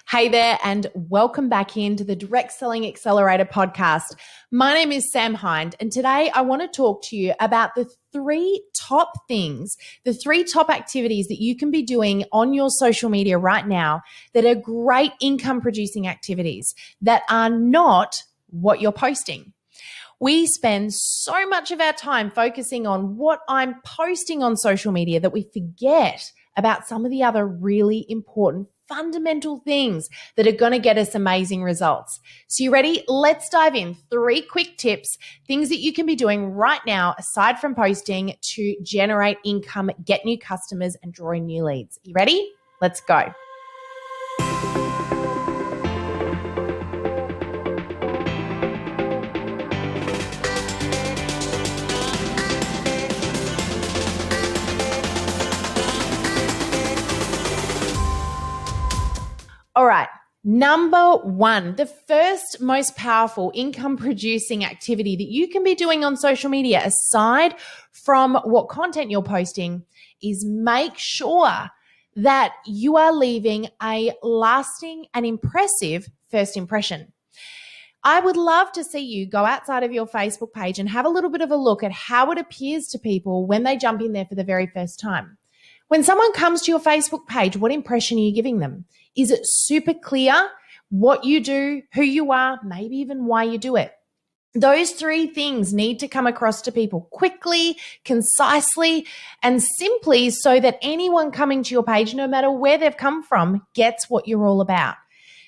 Hey there, and welcome back into the Direct Selling Accelerator podcast. My name is Sam Hind, and today I want to talk to you about the three top activities that you can be doing on your social media right now that are great income producing activities that are not what you're posting. We spend so much of our time focusing on what I'm posting on social media that we forget about some of the other really important fundamental things that are going to get us amazing results. So you ready? Let's dive in. 3 quick tips, things that you can be doing right now aside from posting to generate income, get new customers, and draw in new leads. You ready? Let's go. All right. Number 1, the first most powerful income producing activity that you can be doing on social media, aside from what content you're posting, is make sure that you are leaving a lasting and impressive first impression. I would love to see you go outside of your Facebook page and have a little bit of a look at how it appears to people when they jump in there for the very first time. When someone comes to your Facebook page, what impression are you giving them? Is it super clear what you do, who you are, maybe even why you do it? Those 3 things need to come across to people quickly, concisely, and simply so that anyone coming to your page, no matter where they've come from, gets what you're all about.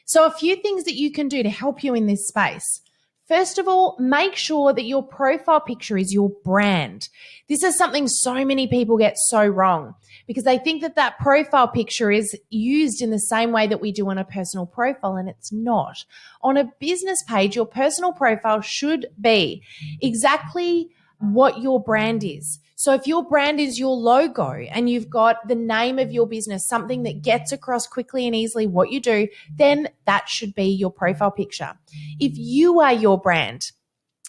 So a few things that you can do to help you in this space. First of all, make sure that your profile picture is your brand. This is something so many people get so wrong because they think that profile picture is used in the same way that we do on a personal profile, and it's not. On a business page, your personal profile should be exactly what your brand is. So if your brand is your logo and you've got the name of your business, something that gets across quickly and easily what you do, then that should be your profile picture. If you are your brand,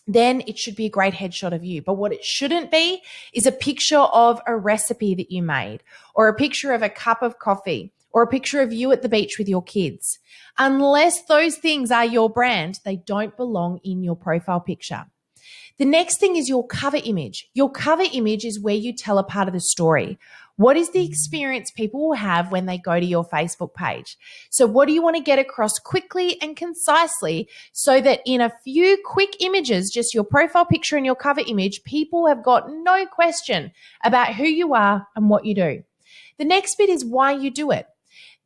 then it should be a great headshot of you. But what it shouldn't be is a picture of a recipe that you made, or a picture of a cup of coffee, or a picture of you at the beach with your kids. Unless those things are your brand, they don't belong in your profile picture. The next thing is your cover image. Your cover image is where you tell a part of the story. What is the experience people will have when they go to your Facebook page? So what do you want to get across quickly and concisely so that in a few quick images, just your profile picture and your cover image, people have got no question about who you are and what you do. The next bit is why you do it.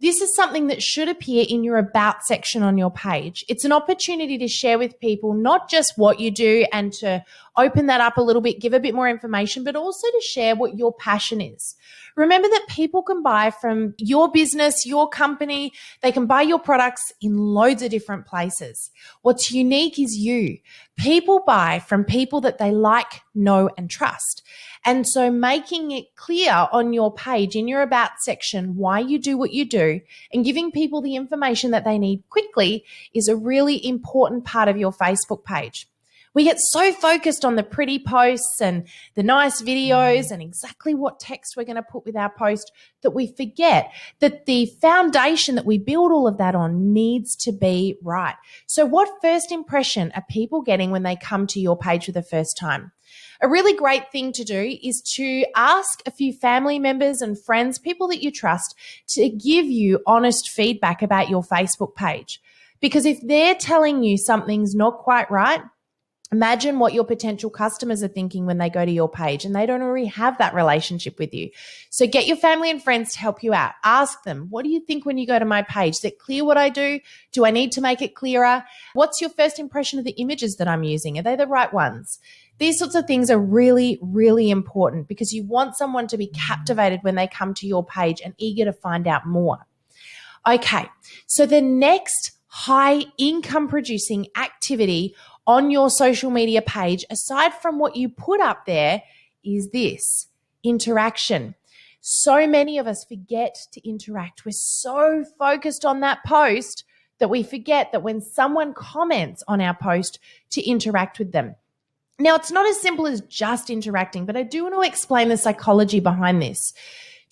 This is something that should appear in your About section on your page. It's an opportunity to share with people not just what you do and to open that up a little bit, give a bit more information, but also to share what your passion is. Remember that people can buy from your business, your company. They can buy your products in loads of different places. What's unique is you. People buy from people that they like, know, and trust. And so making it clear on your page, in your About section, why you do what you do and giving people the information that they need quickly is a really important part of your Facebook page. We get so focused on the pretty posts and the nice videos and exactly what text we're going to put with our post that we forget that the foundation that we build all of that on needs to be right. So what first impression are people getting when they come to your page for the first time? A really great thing to do is to ask a few family members and friends, people that you trust, to give you honest feedback about your Facebook page. Because if they're telling you something's not quite right, imagine what your potential customers are thinking when they go to your page and they don't already have that relationship with you. So get your family and friends to help you out. Ask them, what do you think when you go to my page? Is it clear what I do? Do I need to make it clearer? What's your first impression of the images that I'm using? Are they the right ones? These sorts of things are really, really important because you want someone to be captivated when they come to your page and eager to find out more. Okay, so the next high income producing activity on your social media page, aside from what you put up there, is this: interaction. So many of us forget to interact. We're so focused on that post that we forget that when someone comments on our post, to interact with them. Now, it's not as simple as just interacting, but I do want to explain the psychology behind this.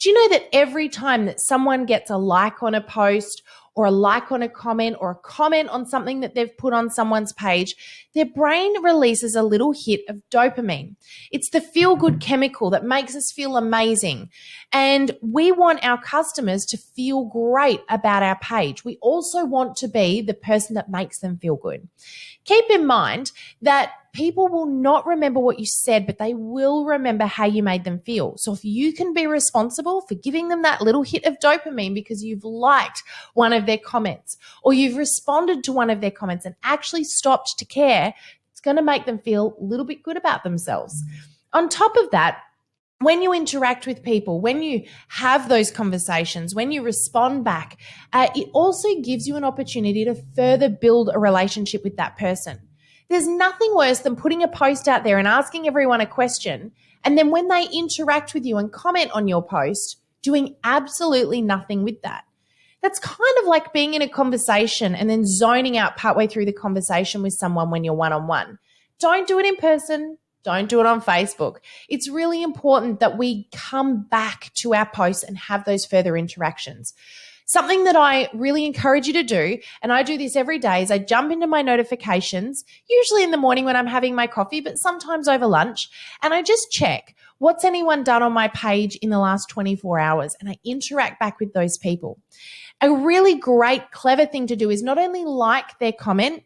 Do you know that every time that someone gets a like on a post or a like on a comment or a comment on something that they've put on someone's page, their brain releases a little hit of dopamine. It's the feel-good chemical that makes us feel amazing. And we want our customers to feel great about our page. We also want to be the person that makes them feel good. Keep in mind that people will not remember what you said, but they will remember how you made them feel. So if you can be responsible for giving them that little hit of dopamine because you've liked one of their comments or you've responded to one of their comments and actually stopped to care, it's going to make them feel a little bit good about themselves. On top of that, when you interact with people, when you have those conversations, when you respond back, it also gives you an opportunity to further build a relationship with that person. There's nothing worse than putting a post out there and asking everyone a question, and then when they interact with you and comment on your post, doing absolutely nothing with that. That's kind of like being in a conversation and then zoning out partway through the conversation with someone when you're one-on-one. Don't do it in person. Don't do it on Facebook. It's really important that we come back to our posts and have those further interactions. Something that I really encourage you to do, and I do this every day, is I jump into my notifications, usually in the morning when I'm having my coffee, but sometimes over lunch, and I just check what's anyone done on my page in the last 24 hours, and I interact back with those people. A really great, clever thing to do is not only like their comment,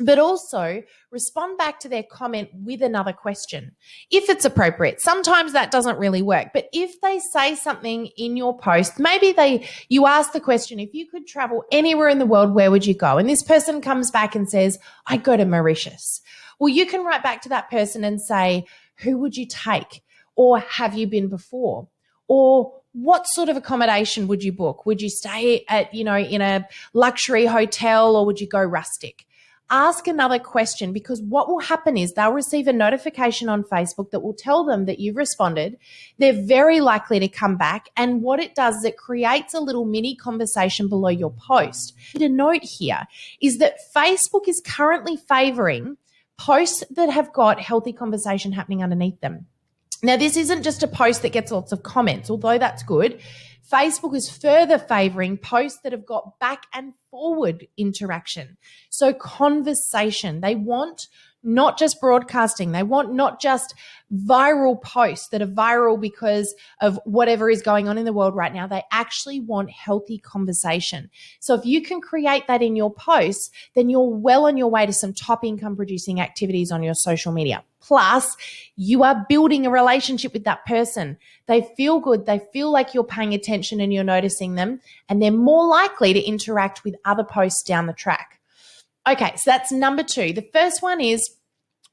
but also respond back to their comment with another question, if it's appropriate. Sometimes that doesn't really work, but if they say something in your post, maybe you ask the question, if you could travel anywhere in the world, where would you go? And this person comes back and says, I'd go to Mauritius. Well, you can write back to that person and say, who would you take? Or have you been before? Or what sort of accommodation would you book? Would you stay at, in a luxury hotel, or would you go rustic? Ask another question, because what will happen is they'll receive a notification on Facebook that will tell them that you've responded. They're very likely to come back. And what it does is it creates a little mini conversation below your post. The note here is that Facebook is currently favoring posts that have got healthy conversation happening underneath them. Now, this isn't just a post that gets lots of comments, although that's good. Facebook is further favoring posts that have got back and forward interaction. So conversation. They want not just broadcasting. They want not just viral posts that are viral because of whatever is going on in the world right now. They actually want healthy conversation. So if you can create that in your posts, then you're well on your way to some top income producing activities on your social media. Plus, you are building a relationship with that person. They feel good. They feel like you're paying attention and you're noticing them, and they're more likely to interact with other posts down the track. Okay, so that's number 2. The first one is,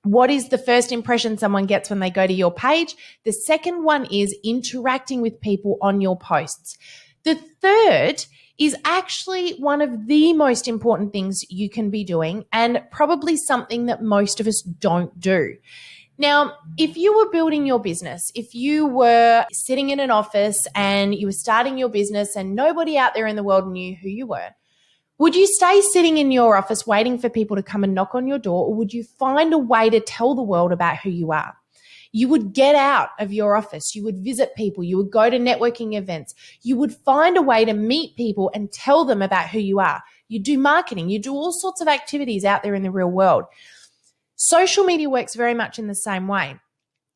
what is the first impression someone gets when they go to your page? The second one is interacting with people on your posts. The third is actually one of the most important things you can be doing, and probably something that most of us don't do. Now, if you were building your business, if you were sitting in an office and you were starting your business and nobody out there in the world knew who you were, would you stay sitting in your office waiting for people to come and knock on your door, or would you find a way to tell the world about who you are? You would get out of your office. You would visit people. You would go to networking events. You would find a way to meet people and tell them about who you are. You do marketing. You do all sorts of activities out there in the real world. Social media works very much in the same way.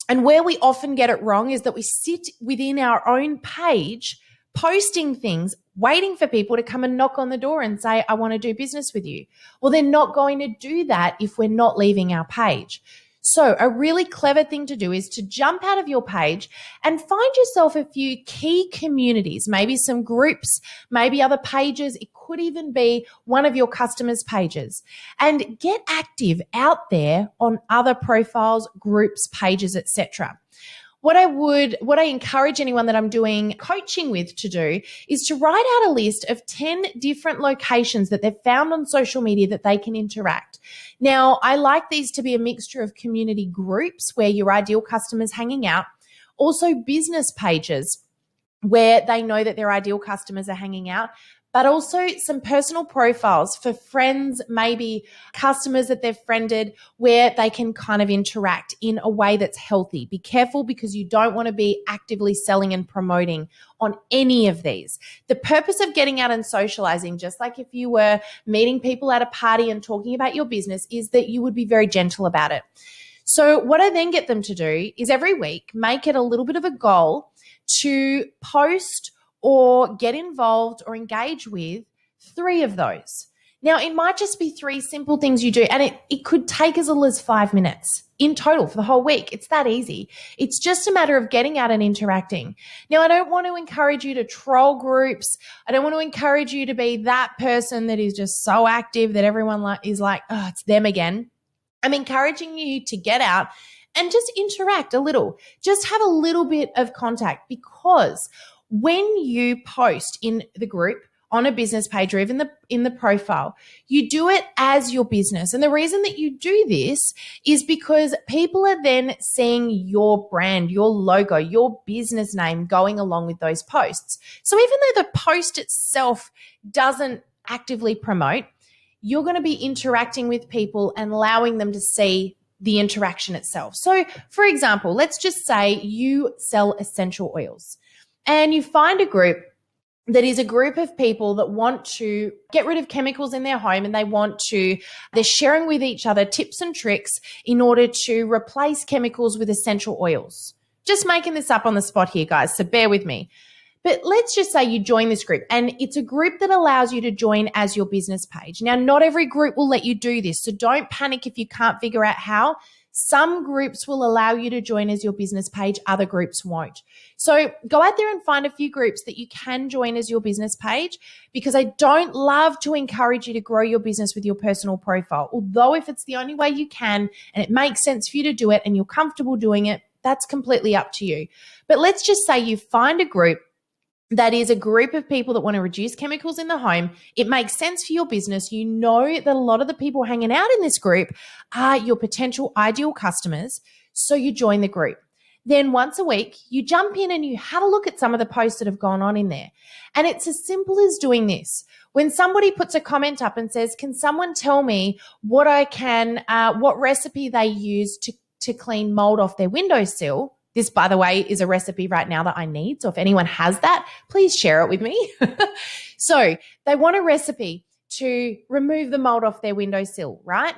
And where we often get it wrong is that we sit within our own page posting things, waiting for people to come and knock on the door and say, I want to do business with you. Well, they're not going to do that if we're not leaving our page. So a really clever thing to do is to jump out of your page and find yourself a few key communities, maybe some groups, maybe other pages. It could even be one of your customers' pages, and get active out there on other profiles, groups, pages, etc. What I encourage anyone that I'm doing coaching with to do is to write out a list of 10 different locations that they've found on social media that they can interact. Now, I like these to be a mixture of community groups where your ideal customers hanging out, also business pages where they know that their ideal customers are hanging out, but also some personal profiles for friends, maybe customers that they've friended, where they can kind of interact in a way that's healthy. Be careful, because you don't want to be actively selling and promoting on any of these. The purpose of getting out and socializing, just like if you were meeting people at a party and talking about your business, is that you would be very gentle about it. So what I then get them to do is every week make it a little bit of a goal to post or get involved or engage with 3 of those. Now, it might just be 3 simple things you do, and it could take as little as 5 minutes in total for the whole week. It's that easy. It's just a matter of getting out and interacting. Now, I don't want to encourage you to troll groups. I don't want to encourage you to be that person that is just so active that everyone is like, oh, it's them again. I'm encouraging you to get out and just interact a little. Just have a little bit of contact, because when you post in the group, on a business page, or even in the profile, you do it as your business. And the reason that you do this is because people are then seeing your brand, your logo, your business name going along with those posts. So even though the post itself doesn't actively promote, you're going to be interacting with people and allowing them to see the interaction itself. So for example, let's just say you sell essential oils and you find a group that is a group of people that want to get rid of chemicals in their home, and they're sharing with each other tips and tricks in order to replace chemicals with essential oils. Just making this up on the spot here, guys, so bear with me. But let's just say you join this group, and it's a group that allows you to join as your business page. Now, not every group will let you do this, so don't panic if you can't figure out how. Some groups will allow you to join as your business page, other groups won't. So go out there and find a few groups that you can join as your business page, because I don't love to encourage you to grow your business with your personal profile. Although if it's the only way you can and it makes sense for you to do it and you're comfortable doing it, that's completely up to you. But let's just say you find a group that is a group of people that want to reduce chemicals in the home. It makes sense for your business. You know that a lot of the people hanging out in this group are your potential ideal customers. So you join the group. Then once a week, you jump in and you have a look at some of the posts that have gone on in there. And it's as simple as doing this. When somebody puts a comment up and says, can someone tell me what recipe they use to clean mold off their windowsill? This, by the way, is a recipe right now that I need. So if anyone has that, please share it with me. So they want a recipe to remove the mold off their windowsill, right?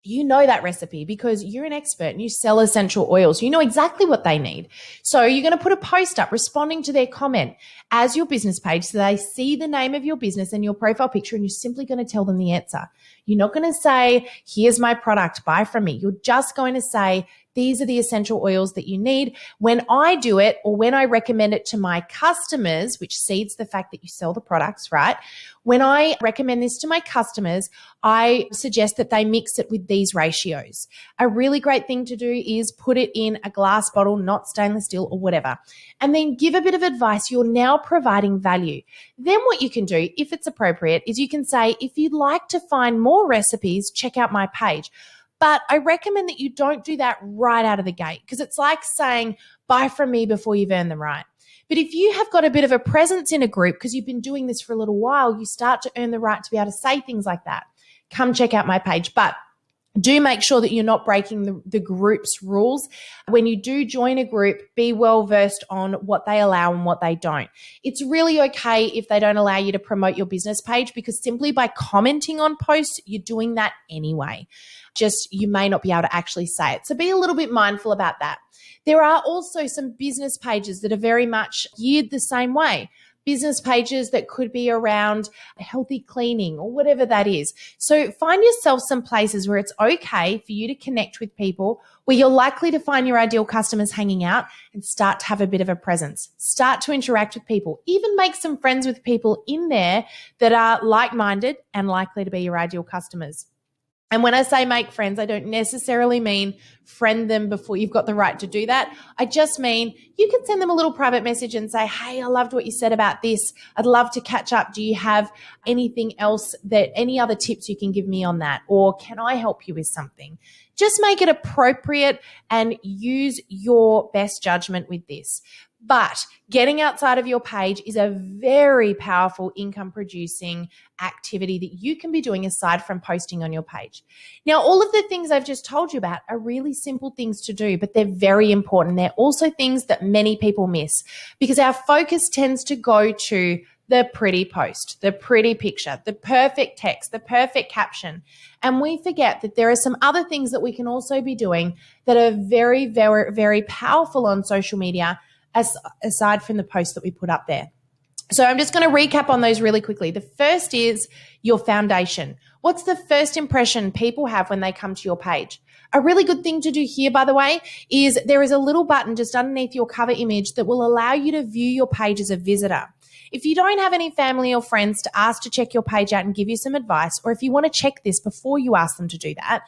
You know that recipe because you're an expert and you sell essential oils. You know exactly what they need. So you're going to put a post up responding to their comment as your business page, so they see the name of your business and your profile picture, and you're simply going to tell them the answer. You're not going to say, here's my product, buy from me. You're just going to say, these are the essential oils that you need. When I do it, or when I recommend it to my customers, which seeds the fact that you sell the products, right? When I recommend this to my customers, I suggest that they mix it with these ratios. A really great thing to do is put it in a glass bottle, not stainless steel or whatever, and then give a bit of advice. You're now providing value. Then what you can do, if it's appropriate, is you can say, if you'd like to find more recipes, check out my page. But I recommend that you don't do that right out of the gate, because it's like saying, buy from me before you've earned the right. But if you have got a bit of a presence in a group because you've been doing this for a little while, you start to earn the right to be able to say things like that. Come check out my page. But do make sure that you're not breaking the group's rules. When you do join a group, be well versed on what they allow and what they don't. It's really okay if they don't allow you to promote your business page, because simply by commenting on posts, you're doing that anyway. Just you may not be able to actually say it. So be a little bit mindful about that. There are also some business pages that are very much geared the same way. Business pages that could be around healthy cleaning or whatever that is. So find yourself some places where it's okay for you to connect with people, where you're likely to find your ideal customers hanging out, and start to have a bit of a presence. Start to interact with people. Even make some friends with people in there that are like-minded and likely to be your ideal customers. And when I say make friends, I don't necessarily mean friend them before you've got the right to do that. I just mean you can send them a little private message and say, hey, I loved what you said about this. I'd love to catch up. Do you have anything else, any other tips you can give me on that? Or can I help you with something? Just make it appropriate and use your best judgment with this. But getting outside of your page is a very powerful income producing activity that you can be doing aside from posting on your page. Now, all of the things I've just told you about are really simple things to do, but they're very important. They're also things that many people miss because our focus tends to go to the pretty post, the pretty picture, the perfect text, the perfect caption. And we forget that there are some other things that we can also be doing that are very, very, very powerful on social media aside from the post that we put up there. So I'm just going to recap on those really quickly. The first is your foundation. What's the first impression people have when they come to your page? A really good thing to do here, by the way, is there is a little button just underneath your cover image that will allow you to view your page as a visitor. If you don't have any family or friends to ask to check your page out and give you some advice, or if you want to check this before you ask them to do that,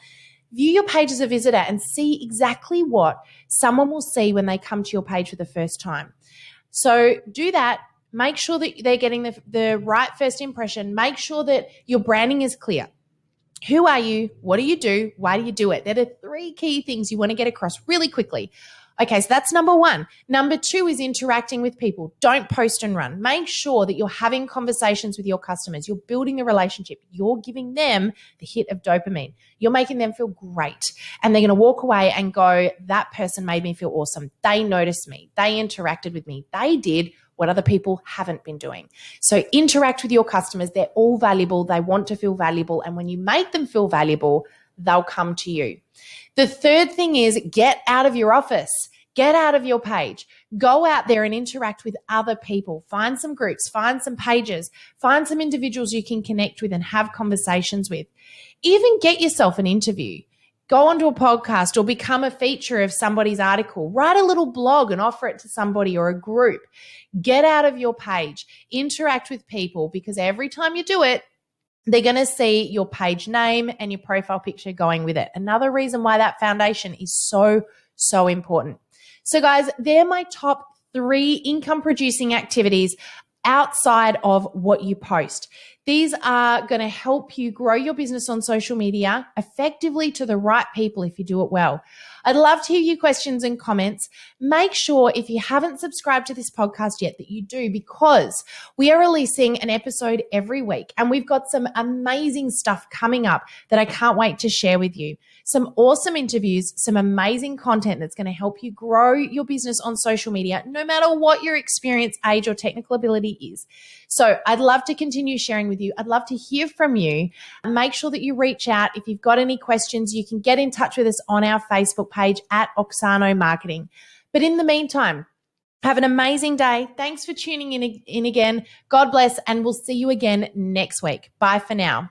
view your page as a visitor and see exactly what someone will see when they come to your page for the first time. So do that. Make sure that they're getting the right first impression. Make sure that your branding is clear. Who are you? What do you do? Why do you do it? They're the three key things you want to get across really quickly. Okay, so that's number one. Number two is interacting with people. Don't post and run. Make sure that you're having conversations with your customers. You're building a relationship. You're giving them the hit of dopamine. You're making them feel great. And they're going to walk away and go, that person made me feel awesome. They noticed me. They interacted with me. They did what other people haven't been doing. So interact with your customers. They're all valuable. They want to feel valuable. And when you make them feel valuable, they'll come to you. The third thing is get out of your office. Get out of your page. Go out there and interact with other people. Find some groups, find some pages, find some individuals you can connect with and have conversations with. Even get yourself an interview. Go onto a podcast or become a feature of somebody's article. Write a little blog and offer it to somebody or a group. Get out of your page. Interact with people because every time you do it, they're going to see your page name and your profile picture going with it. Another reason why that foundation is so, so important. So guys, they're my top 3 income producing activities outside of what you post. These are going to help you grow your business on social media effectively to the right people if you do it well. I'd love to hear your questions and comments. Make sure if you haven't subscribed to this podcast yet that you do, because we are releasing an episode every week and we've got some amazing stuff coming up that I can't wait to share with you. Some awesome interviews, some amazing content that's going to help you grow your business on social media, no matter what your experience, age, or technical ability is. So I'd love to continue sharing with you. I'd love to hear from you. Make sure that you reach out. If you've got any questions, you can get in touch with us on our Facebook page at Oksano Marketing. But in the meantime, have an amazing day. Thanks for tuning in again. God bless, and we'll see you again next week. Bye for now.